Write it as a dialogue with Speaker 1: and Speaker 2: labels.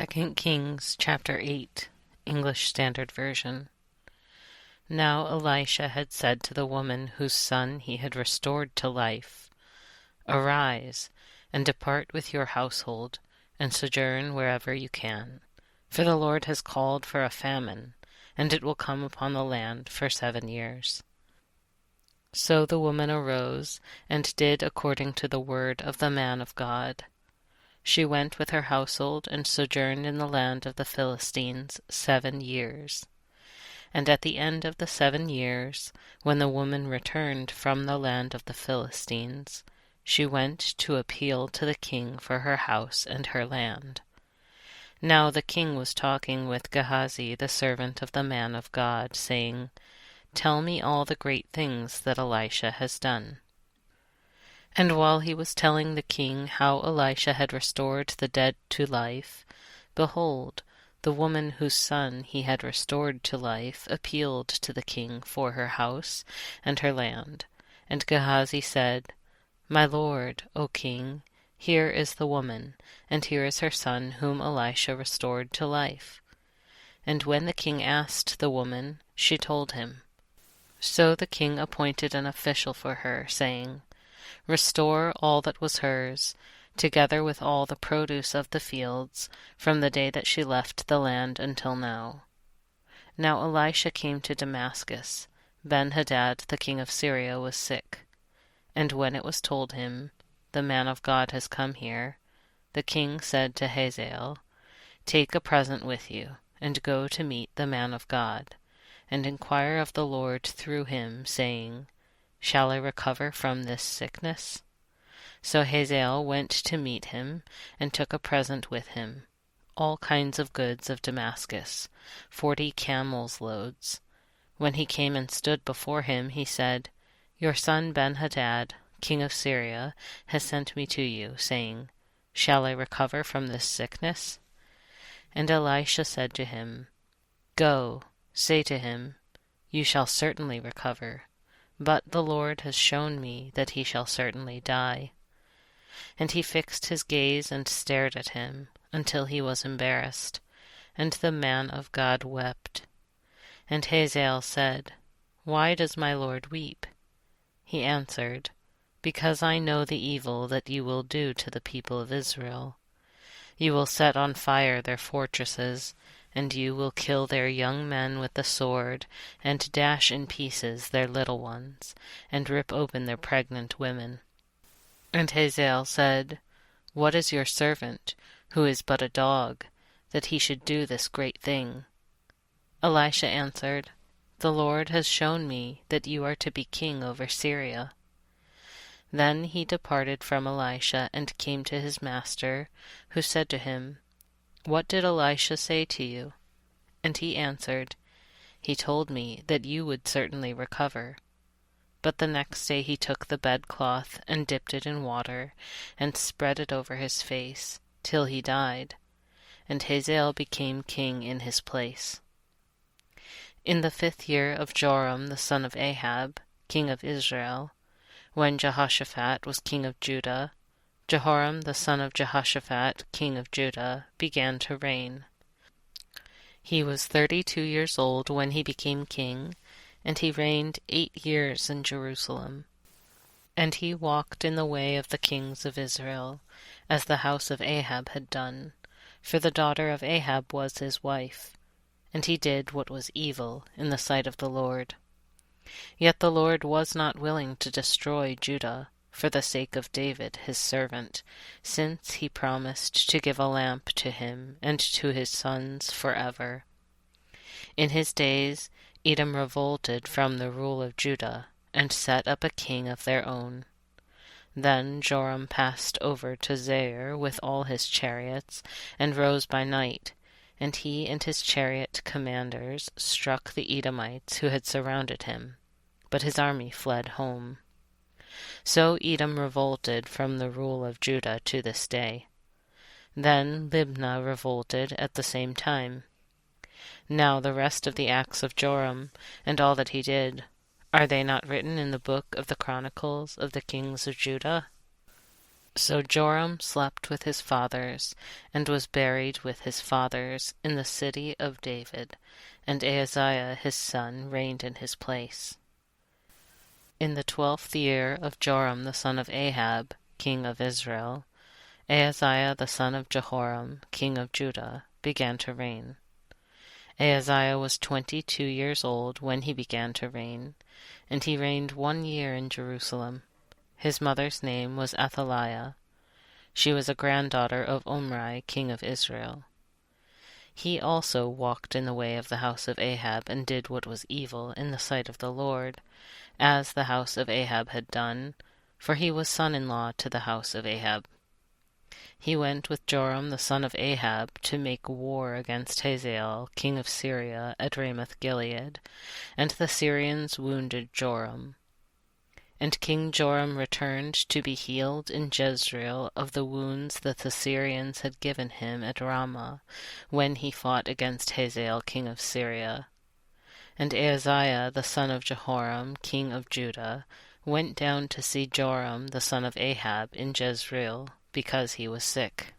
Speaker 1: 2 Kings chapter 8, English Standard Version. Now Elisha had said to the woman whose son he had restored to life, "Arise, and depart with your household, and sojourn wherever you can. For the Lord has called for a famine, and it will come upon the land for 7 years." So the woman arose, and did according to the word of the man of God. She went with her household and sojourned in the land of the Philistines 7 years. And at the end of the 7 years, when the woman returned from the land of the Philistines, she went to appeal to the king for her house and her land. Now the king was talking with Gehazi, the servant of the man of God, saying, "Tell me all the great things that Elisha has done." And while he was telling the king how Elisha had restored the dead to life, behold, the woman whose son he had restored to life appealed to the king for her house and her land. And Gehazi said, "My lord, O king, here is the woman, and here is her son whom Elisha restored to life." And when the king asked the woman, she told him. So the king appointed an official for her, saying, "Restore all that was hers, together with all the produce of the fields, from the day that she left the land until now." Now Elisha came to Damascus. Ben-hadad, the king of Syria, was sick. And when it was told him, "The man of God has come here," the king said to Hazael, "Take a present with you, and go to meet the man of God, and inquire of the Lord through him, saying, Shall I recover from this sickness?" So Hazael went to meet him, and took a present with him, all kinds of goods of Damascus, 40 camels' loads. When he came and stood before him, he said, "Your son Ben-hadad, king of Syria, has sent me to you, saying, Shall I recover from this sickness?" And Elisha said to him, "Go, say to him, You shall certainly recover. But the Lord has shown me that he shall certainly die." And he fixed his gaze and stared at him until he was embarrassed, and the man of God wept. And Hazael said, "Why does my Lord weep?" He answered, "Because I know the evil that you will do to the people of Israel. You will set on fire their fortresses, and you will kill their young men with the sword, and dash in pieces their little ones, and rip open their pregnant women." And Hazael said, "What is your servant, who is but a dog, that he should do this great thing?" Elisha answered, "The Lord has shown me that you are to be king over Syria." Then he departed from Elisha and came to his master, who said to him, "What did Elisha say to you?" And he answered, "He told me that you would certainly recover." But the next day he took the bedcloth and dipped it in water, and spread it over his face, till he died. And Hazael became king in his place. In the 5th year of Joram the son of Ahab, king of Israel, when Jehoshaphat was king of Judah, Jehoram the son of Jehoshaphat, king of Judah, began to reign. He was 32 years old when he became king, and he reigned 8 years in Jerusalem. And he walked in the way of the kings of Israel, as the house of Ahab had done, for the daughter of Ahab was his wife. And he did what was evil in the sight of the Lord. Yet the Lord was not willing to destroy Judah, for the sake of David his servant, since he promised to give a lamp to him and to his sons forever. In his days Edom revolted from the rule of Judah, and set up a king of their own. Then Joram passed over to Zair with all his chariots, and rose by night, and he and his chariot commanders struck the Edomites who had surrounded him, but his army fled home. So Edom revolted from the rule of Judah to this day. Then Libnah revolted at the same time. Now the rest of the acts of Joram, and all that he did, are they not written in the book of the Chronicles of the kings of Judah? So Joram slept with his fathers, and was buried with his fathers in the city of David, and Ahaziah his son reigned in his place. In the 12th year of Joram the son of Ahab, king of Israel, Ahaziah the son of Jehoram, king of Judah, began to reign. Ahaziah was 22 years old when he began to reign, and he reigned 1 year in Jerusalem. His mother's name was Athaliah. She was a granddaughter of Omri, king of Israel. He also walked in the way of the house of Ahab, and did what was evil in the sight of the Lord, as the house of Ahab had done, for he was son-in-law to the house of Ahab. He went with Joram the son of Ahab to make war against Hazael, king of Syria, at Ramoth-gilead, and the Syrians wounded Joram. And King Joram returned to be healed in Jezreel of the wounds that the Syrians had given him at Ramah, when he fought against Hazael, king of Syria. And Ahaziah the son of Jehoram, king of Judah, went down to see Joram the son of Ahab in Jezreel, because he was sick.